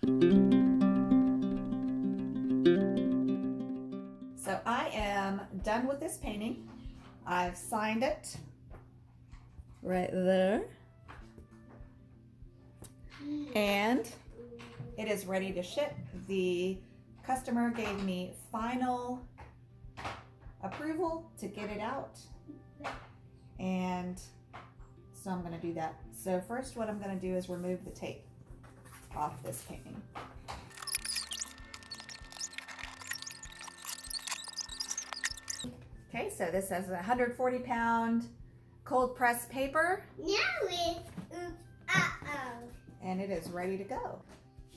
So I am done with this painting. I've signed it right there. And it is ready to ship. The customer gave me final approval to get it out. And so I'm gonna do that. So first what I'm gonna do is remove the tape off this painting. Okay, so this is a 140-pound cold press paper. Now it's And it is ready to go.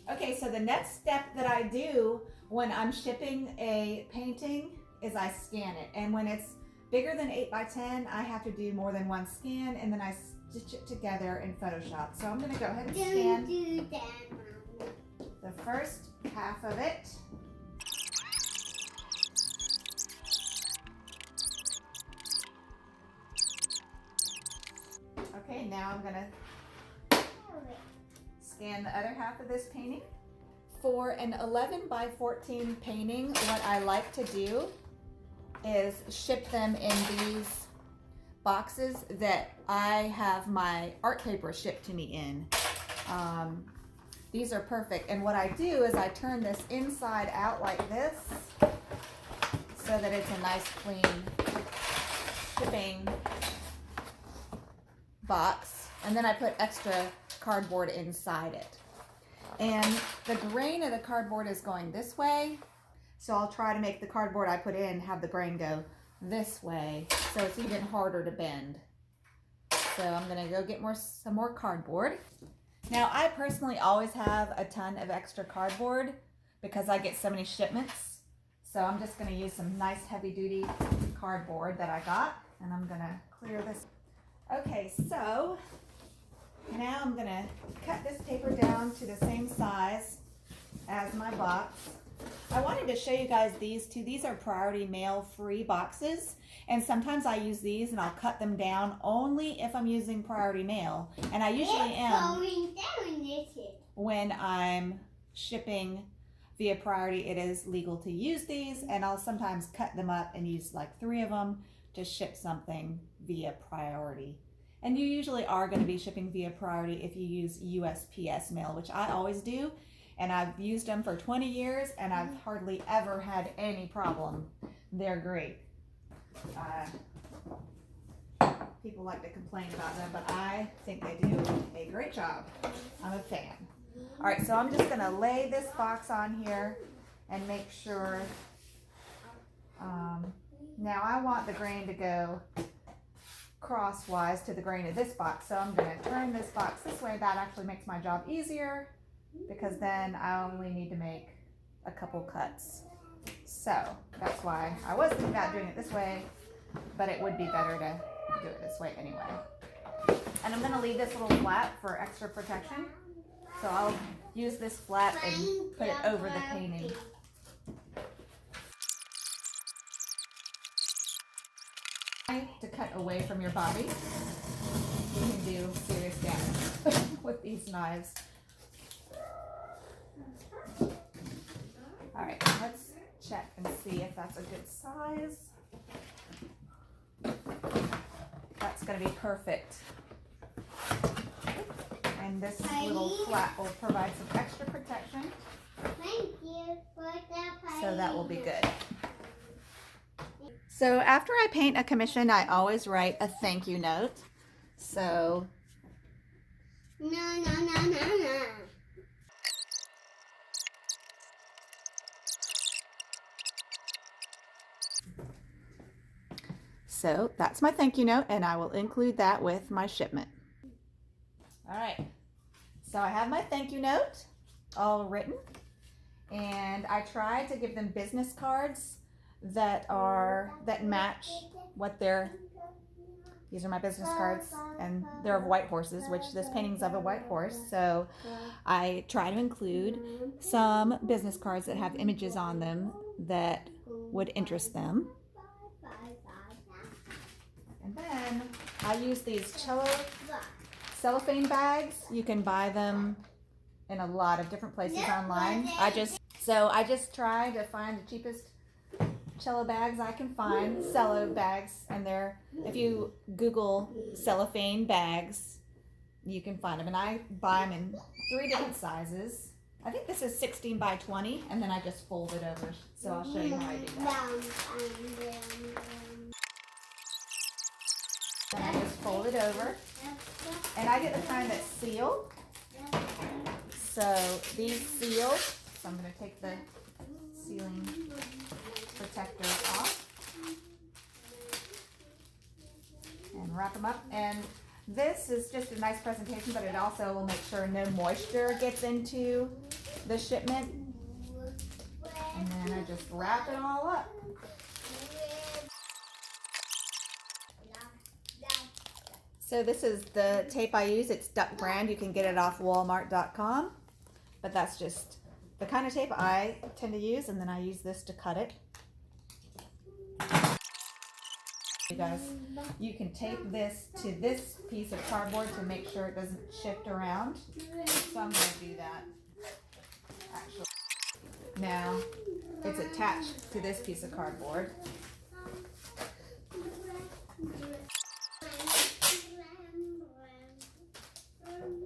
Okay, so the next step that I do when I'm shipping a painting is I scan it. And when it's bigger than 8 by 10, I have to do more than one scan, and then I stitch it together in Photoshop. So I'm gonna go ahead and scan the first half of it. Okay, now I'm gonna scan the other half of this painting. For an 11 by 14 painting, what I like to do is ship them in these boxes that I have my art paper shipped to me in. These are perfect. And what I do is I turn this inside out like this so that it's a nice clean shipping box. And then I put extra cardboard inside it. And the grain of the cardboard is going this way. So I'll try to make the cardboard I put in have the grain go this way, so it's even harder to bend. So I'm gonna go get some more cardboard. Now I personally always have a ton of extra cardboard because I get so many shipments. So I'm just gonna use some nice heavy duty cardboard that I got, and I'm gonna clear this. Okay, so now I'm gonna cut this paper down to the same size as my box. I wanted to show you guys these two. These are priority mail free boxes, and sometimes I use these and I'll cut them down only if I'm using priority mail, and I usually am when I'm shipping via priority. It is legal to use these, and I'll sometimes cut them up and use like 3 of them to ship something via priority. And you usually are going to be shipping via priority if you use USPS mail, which I always do. And I've used them for 20 years, and I've hardly ever had any problem. They're great. People like to complain about them, but I think they do a great job. I'm a fan. All right, so I'm just gonna lay this box on here and make sure. Now I want the grain to go crosswise to the grain of this box, so I'm gonna turn this box this way. That actually makes my job easier, because then I only need to make a couple cuts. So that's why I was thinking about doing it this way, but it would be better to do it this way anyway. And I'm gonna leave this little flap for extra protection. So I'll use this flap and put it over the painting. To cut away from your body, you can do serious damage with these knives. All right, let's check and see if that's a good size. That's gonna be perfect. And this little flap will provide some extra protection. Thank you for the So that will be good. So after I paint a commission, I always write a thank you note. So No. So that's my thank you note, and I will include that with my shipment. All right, so I have my thank you note all written, and I tried to give them business cards that match what these are my business cards, and they're of white horses, which this painting's of a white horse. So I try to include some business cards that have images on them that would interest them. And then I use these cellophane bags. You can buy them in a lot of different places Yeah, online. but I just try to find the cheapest cello bags I can find, cello bags, and if you Google cellophane bags, you can find them, and I buy them in 3 different sizes. I think this is 16 by 20, and then I just fold it over, so I'll show you how I do that. And I just fold it over, and I get the kind that's sealed. So these seal, so I'm going to take the sealing protectors off and wrap them up. And this is just a nice presentation, but it also will make sure no moisture gets into the shipment. And then I just wrap it all up. So this is the tape I use. It's Duck brand. You can get it off walmart.com. But that's just the kind of tape I tend to use, and then I use this to cut it. You guys, you can tape this to this piece of cardboard to make sure it doesn't shift around. So I'm going to do that. Actually, now it's attached to this piece of cardboard.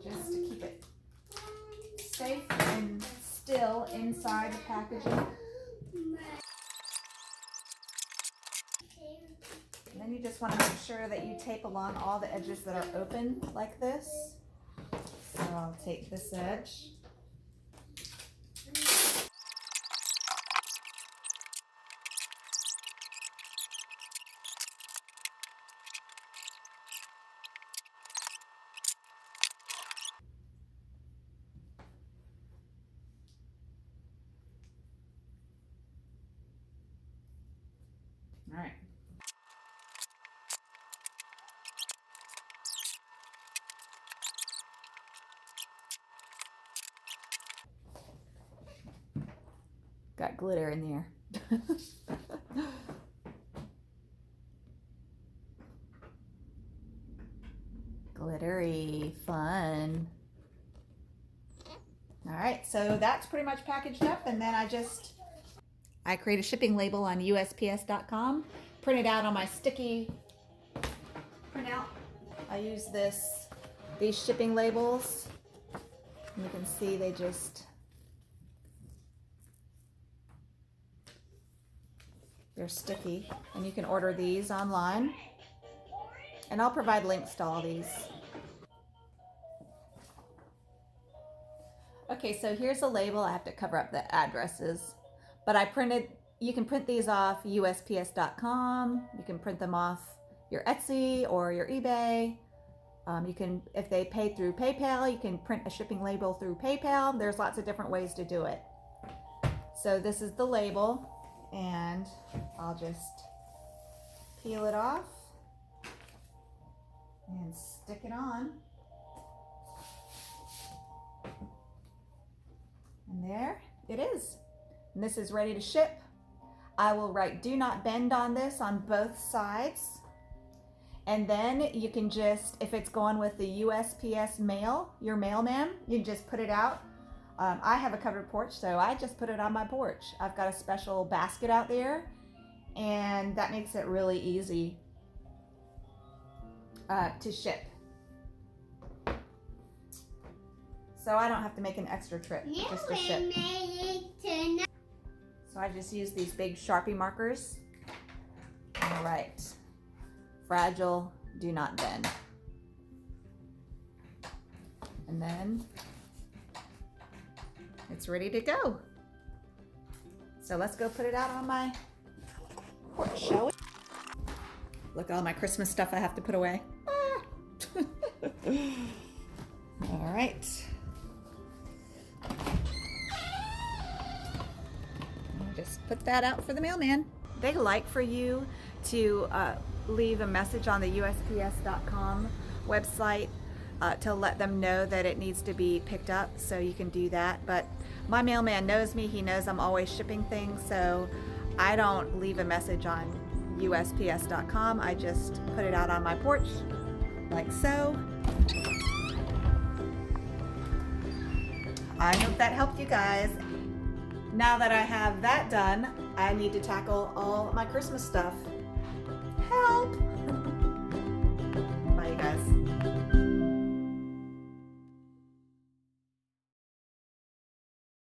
Just to keep it safe and still inside the packaging. And then you just want to make sure that you tape along all the edges that are open like this. So I'll take this edge. All right. Got glitter in there. Glittery fun. All right, so that's pretty much packaged up, and then I create a shipping label on USPS.com, print it out on my sticky printout. I use these shipping labels. You can see they're sticky, and you can order these online. And I'll provide links to all these. Okay, so here's a label. I have to cover up the addresses. But you can print these off USPS.com. You can print them off your Etsy or your eBay. If they pay through PayPal, you can print a shipping label through PayPal. There's lots of different ways to do it. So this is the label, and I'll just peel it off and stick it on. And there it is. And this is ready to ship. I will write "Do Not Bend" on this on both sides. And then you can just, if it's going with the USPS mail, your mailman, you can just put it out. I have a covered porch, so I just put it on my porch. I've got a special basket out there, and that makes it really easy to ship. So I don't have to make an extra trip just to ship. So I just use these big Sharpie markers. All right. Fragile, do not bend. And then it's ready to go. So let's go put it out on my porch, shall we? Look at all my Christmas stuff I have to put away. Ah. All right. I'll just put that out for the mailman. They like for you to leave a message on the USPS.com website to let them know that it needs to be picked up, so you can do that. But my mailman knows me. He knows I'm always shipping things, so I don't leave a message on USPS.com. I just put it out on my porch like so. I hope that helped you guys. Now that I have that done, I need to tackle all my Christmas stuff.